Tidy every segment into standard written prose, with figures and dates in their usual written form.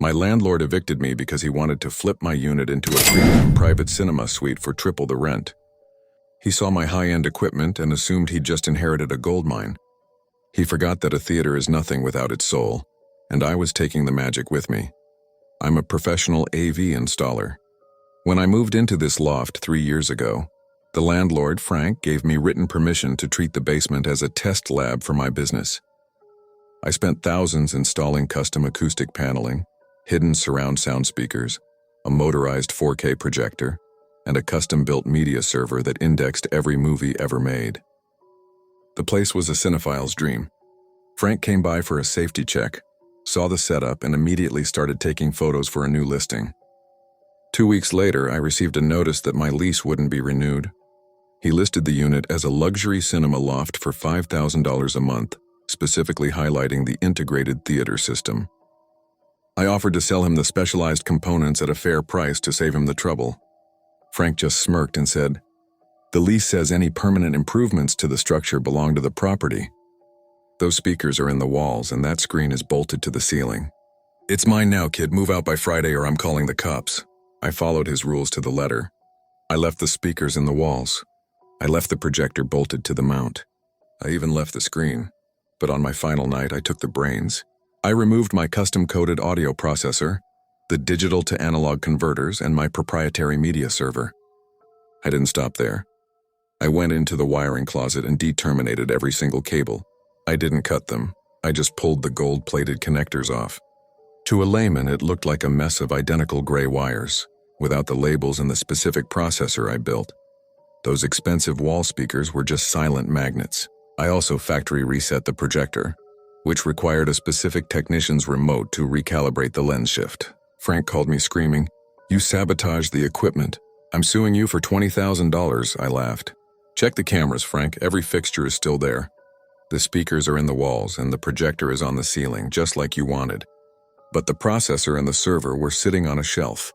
My landlord evicted me because he wanted to flip my unit into a premium private cinema suite for triple the rent. He saw my high-end equipment and assumed he'd just inherited a gold mine. He forgot that a theater is nothing without its soul, and I was taking the magic with me. I'm a professional AV installer. When I moved into this loft 3 years ago, the landlord, Frank, gave me written permission to treat the basement as a test lab for my business. I spent thousands installing custom acoustic paneling, hidden surround sound speakers, a motorized 4K projector, and a custom-built media server that indexed every movie ever made. The place was a cinephile's dream. Frank came by for a safety check, saw the setup, and immediately started taking photos for a new listing. 2 weeks later, I received a notice that my lease wouldn't be renewed. He listed the unit as a luxury cinema loft for $5,000 a month, specifically highlighting the integrated theater system. I offered to sell him the specialized components at a fair price to save him the trouble. Frank just smirked and said, "The lease says any permanent improvements to the structure belong to the property. Those speakers are in the walls and that screen is bolted to the ceiling. It's mine now, kid. Move out by Friday or I'm calling the cops." I followed his rules to the letter. I left the speakers in the walls. I left the projector bolted to the mount. I even left the screen. But on my final night, I took the brains. I removed my custom-coded audio processor, the digital-to-analog converters, and my proprietary media server. I didn't stop there. I went into the wiring closet and determinated every single cable. I didn't cut them. I just pulled the gold-plated connectors off. To a layman, it looked like a mess of identical gray wires, without the labels and the specific processor I built. Those expensive wall speakers were just silent magnets. I also factory reset the projector, which required a specific technician's remote to recalibrate the lens shift. Frank called me screaming, "You sabotaged the equipment. I'm suing you for $20,000, I laughed. "Check the cameras, Frank. Every fixture is still there. The speakers are in the walls and the projector is on the ceiling, just like you wanted. But the processor and the server were sitting on a shelf.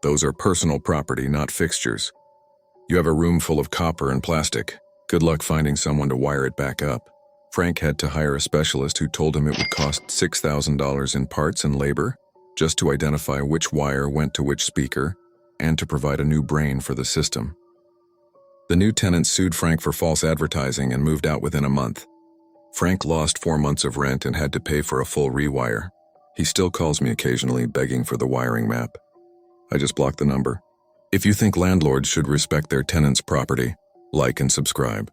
Those are personal property, not fixtures. You have a room full of copper and plastic. Good luck finding someone to wire it back up." Frank had to hire a specialist who told him it would cost $6,000 in parts and labor just to identify which wire went to which speaker and to provide a new brain for the system. The new tenant sued Frank for false advertising and moved out within a month. Frank lost 4 months of rent and had to pay for a full rewire. He still calls me occasionally begging for the wiring map. I just blocked the number. If you think landlords should respect their tenants' property, like and subscribe.